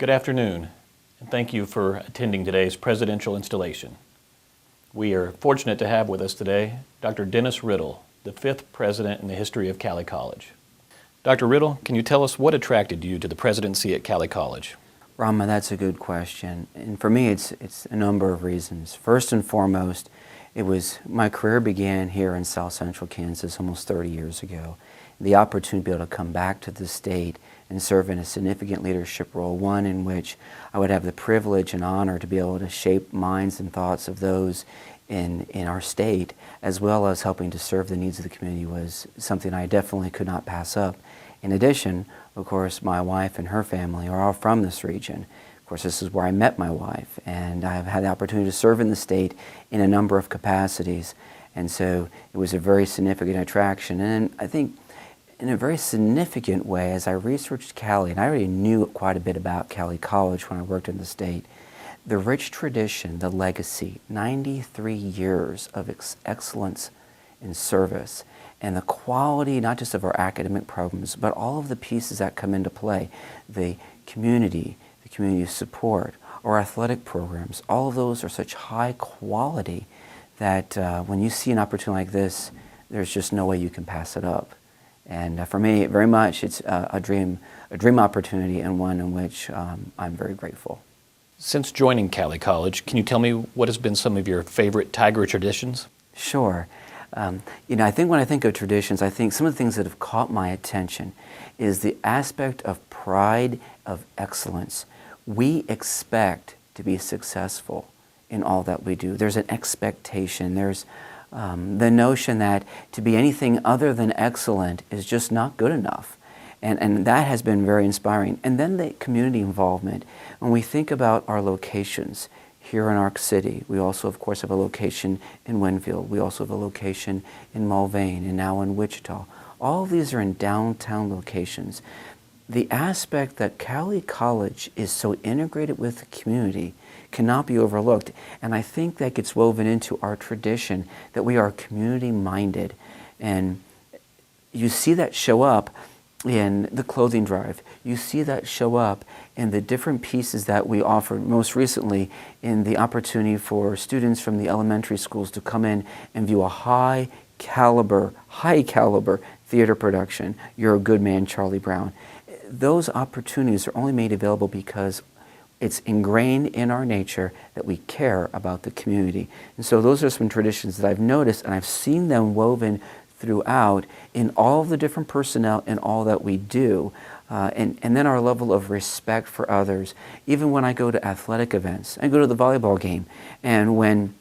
Good afternoon, and thank you for attending today's presidential installation. We are fortunate to have with us today Dr. Dennis Rittle, the 5th president in the history of Cowley College. Dr. Rittle, can you tell us what attracted you to the presidency at Cowley College? Rama, that's a good question. And for me, it's a number of reasons. First and foremost, my career began here in South Central Kansas almost 30 years ago. The opportunity to be able to come back to the state and serve in a significant leadership role, one in which I would have the privilege and honor to be able to shape minds and thoughts of those in our state, as well as helping to serve the needs of the community, was something I definitely could not pass up. In addition, of course, my wife and her family are all from this region. Of course, this is where I met my wife, and I've had the opportunity to serve in the state in a number of capacities. And so it was a very significant attraction. And I think in a very significant way, as I researched Cowley, and I already knew quite a bit about Cowley College when I worked in the state, the rich tradition, the legacy, 93 years of excellence in service, and the quality not just of our academic programs, but all of the pieces that come into play, the community support, our athletic programs, all of those are such high quality that when you see an opportunity like this, there's just no way you can pass it up. And for me, very much, it's a dream opportunity, and one in which I'm very grateful. Since joining Cowley College, can you tell me what has been some of your favorite Tiger traditions? Sure. I think when I think of traditions, I think some of the things that have caught my attention is the aspect of pride, of excellence. We expect to be successful in all that we do. There's an expectation. There's the notion that to be anything other than excellent is just not good enough. And that has been very inspiring. And then the community involvement. When we think about our locations here in Ark City, we also, of course, have a location in Winfield. We also have a location in Mulvane and now in Wichita. All of these are in downtown locations. The aspect that Cowley College is so integrated with the community cannot be overlooked. And I think that gets woven into our tradition that we are community-minded. And you see that show up in the clothing drive. You see that show up in the different pieces that we offered, most recently in the opportunity for students from the elementary schools to come in and view a high caliber theater production, You're a Good Man, Charlie Brown. Those opportunities are only made available because it's ingrained in our nature that we care about the community. And so those are some traditions that I've noticed, and I've seen them woven throughout in all of the different personnel and all that we do. And then our level of respect for others. Even when I go to athletic events, I go to the volleyball game, and when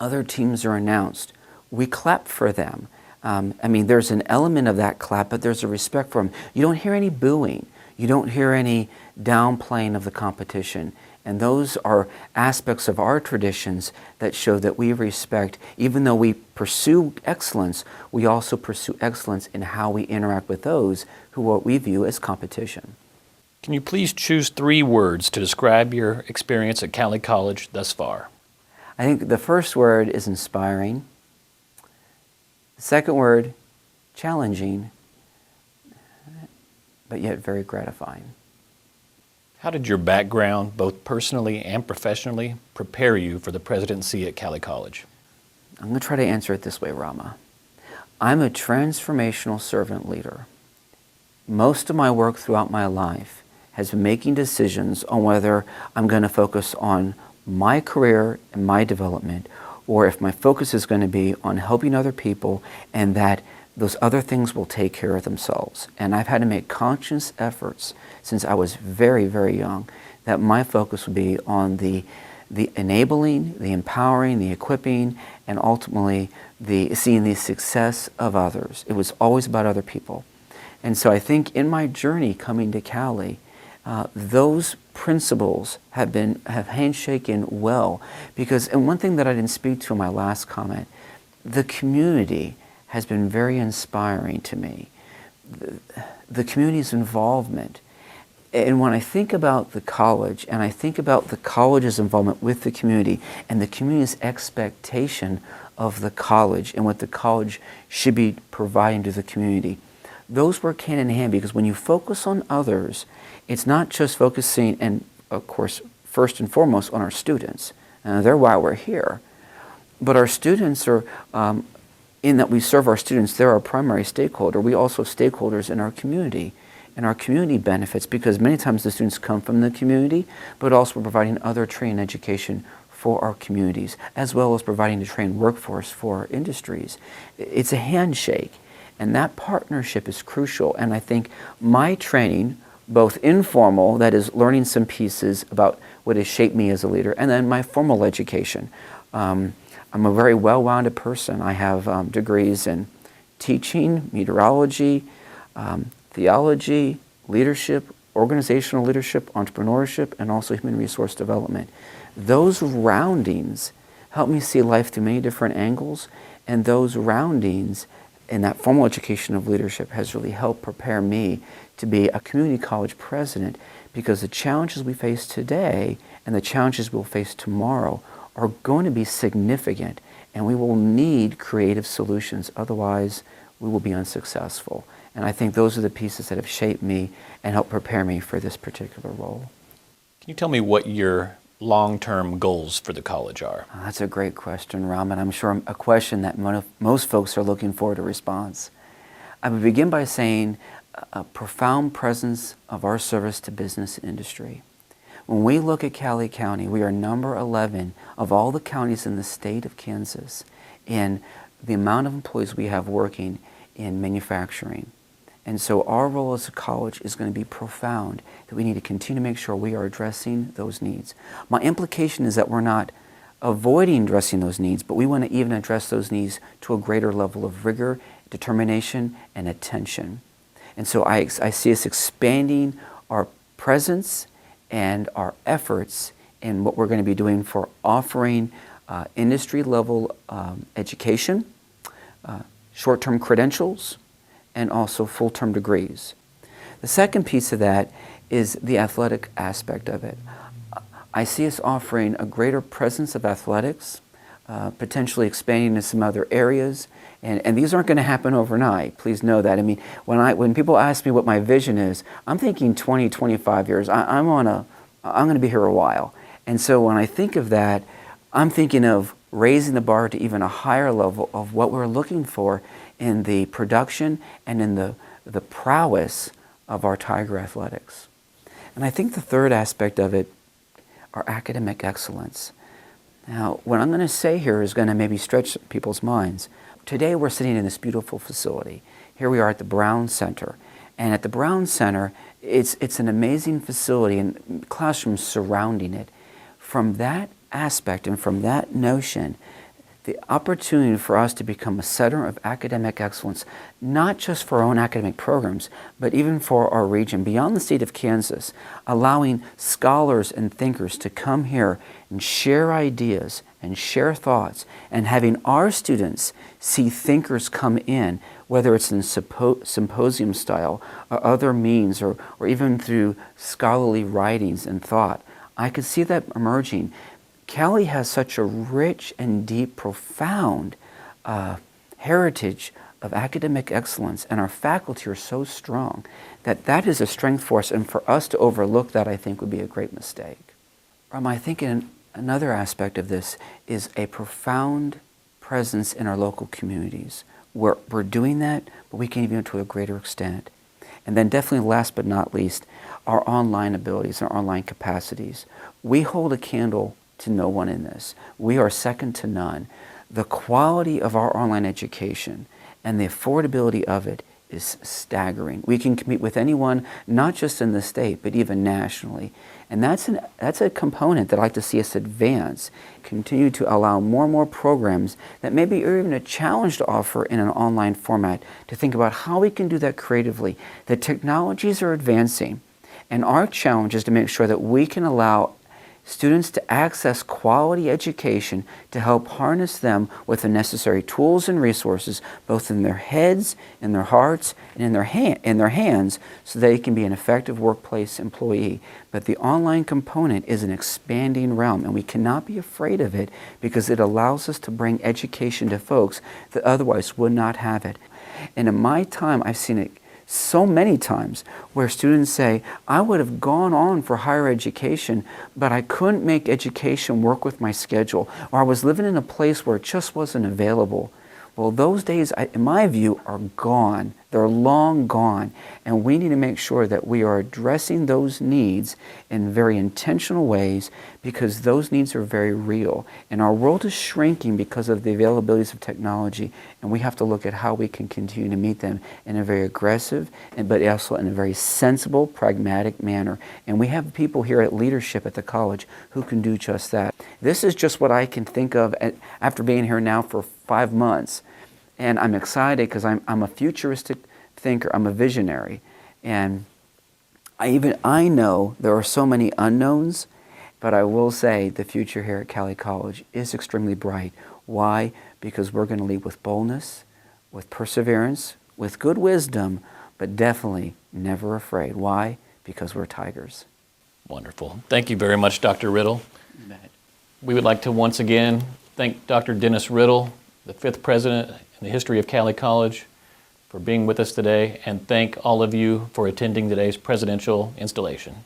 other teams are announced, we clap for them. There's an element of that clap, but there's a respect for them. You don't hear any booing. You don't hear any downplaying of the competition. And those are aspects of our traditions that show that we respect, even though we pursue excellence, we also pursue excellence in how we interact with those who what we view as competition. Can you please choose 3 words to describe your experience at Cowley College thus far? I think the first word is inspiring. The second word, challenging, but yet very gratifying. How did your background, both personally and professionally, prepare you for the presidency at Cowley College? I'm going to try to answer it this way, Rama. I'm a transformational servant leader. Most of my work throughout my life has been making decisions on whether I'm going to focus on my career and my development, or if my focus is going to be on helping other people, and that those other things will take care of themselves. And I've had to make conscious efforts since I was very, very young that my focus would be on the enabling, the empowering, the equipping, and ultimately seeing the success of others. It was always about other people. And so I think in my journey coming to Cowley, those principles have handshaken well, because, and one thing that I didn't speak to in my last comment, the community has been very inspiring to me. The community's involvement. And when I think about the college, and I think about the college's involvement with the community, and the community's expectation of the college and what the college should be providing to the community, those work hand in hand, because when you focus on others, it's not just focusing, and of course, first and foremost, on our students. They're why we're here. But our students are, in that we serve our students, they're our primary stakeholder. We also have stakeholders in our community, and our community benefits, because many times the students come from the community, but also we're providing other training and education for our communities, as well as providing a trained workforce for our industries. It's a handshake, and that partnership is crucial. And I think my training, both informal, that is learning some pieces about what has shaped me as a leader, and then my formal education. I'm a very well-rounded person. I have degrees in teaching, meteorology, theology, leadership, organizational leadership, entrepreneurship, and also human resource development. Those roundings help me see life through many different angles, and those roundings in that formal education of leadership has really helped prepare me to be a community college president, because the challenges we face today and the challenges we'll face tomorrow are going to be significant, and we will need creative solutions. Otherwise, we will be unsuccessful. And I think those are the pieces that have shaped me and helped prepare me for this particular role. Can you tell me what your long-term goals for the college are? That's a great question, Ram, and I'm sure a question that most folks are looking forward to a response. I would begin by saying a profound presence of our service to business and industry. When we look at Cowley County, we are number 11 of all the counties in the state of Kansas in the amount of employees we have working in manufacturing. And so our role as a college is going to be profound, that we need to continue to make sure we are addressing those needs. My implication is that we're not avoiding addressing those needs, but we want to even address those needs to a greater level of rigor, determination, and attention. And so I see us expanding our presence and our efforts in what we're going to be doing for offering industry-level education, short-term credentials, and also full-term degrees. The second piece of that is the athletic aspect of it. I see us offering a greater presence of athletics, potentially expanding to some other areas, and these aren't going to happen overnight. Please know that. I mean, when people ask me what my vision is, I'm thinking 20, 25 years. I'm going to be here a while. And so when I think of that, I'm thinking of raising the bar to even a higher level of what we're looking for in the production and in the prowess of our Tiger athletics. And I think the third aspect of it are academic excellence. Now, what I'm going to say here is going to maybe stretch people's minds. Today we're sitting in this beautiful facility. Here we are at the Brown Center. And at the Brown Center, it's an amazing facility and classrooms surrounding it. From that aspect and from that notion, the opportunity for us to become a center of academic excellence, not just for our own academic programs, but even for our region, beyond the state of Kansas, allowing scholars and thinkers to come here and share ideas and share thoughts, and having our students see thinkers come in, whether it's in symposium style or other means, or even through scholarly writings and thought. I could see that emerging. Cowley has such a rich and deep, profound heritage of academic excellence, and our faculty are so strong that is a strength for us, and for us to overlook that, I think, would be a great mistake. I think another aspect of this is a profound presence in our local communities. We're doing that, but we can even do it to a greater extent. And then definitely last but not least, our online abilities, our online capacities. We hold a candle to no one in this. We are second to none. The quality of our online education and the affordability of it is staggering. We can compete with anyone, not just in the state, but even nationally. And that's a component that I'd like to see us advance, continue to allow more and more programs that maybe are even a challenge to offer in an online format, to think about how we can do that creatively. The technologies are advancing, and our challenge is to make sure that we can allow students to access quality education to help harness them with the necessary tools and resources, both in their heads, in their hearts, and in their hands, so they can be an effective workplace employee. But the online component is an expanding realm, and we cannot be afraid of it, because it allows us to bring education to folks that otherwise would not have it. And in my time, I've seen it so many times where students say, I would have gone on for higher education, but I couldn't make education work with my schedule, or I was living in a place where it just wasn't available. Well, those days, in my view, are gone. They're long gone. And we need to make sure that we are addressing those needs in very intentional ways, because those needs are very real. And our world is shrinking because of the availabilities of technology, and we have to look at how we can continue to meet them in a very aggressive, but also in a very sensible, pragmatic manner. And we have people here at leadership at the college who can do just that. This is just what I can think of after being here now for 5 months. And I'm excited because I'm a futuristic thinker. I'm a visionary. And I know there are so many unknowns, but I will say the future here at Cowley College is extremely bright. Why? Because we're going to lead with boldness, with perseverance, with good wisdom, but definitely never afraid. Why? Because we're tigers. Wonderful. Thank you very much, Dr. Rittle. We would like to once again thank Dr. Dennis Rittle, the 5th president in the history of Cowley College, for being with us today, and thank all of you for attending today's presidential installation.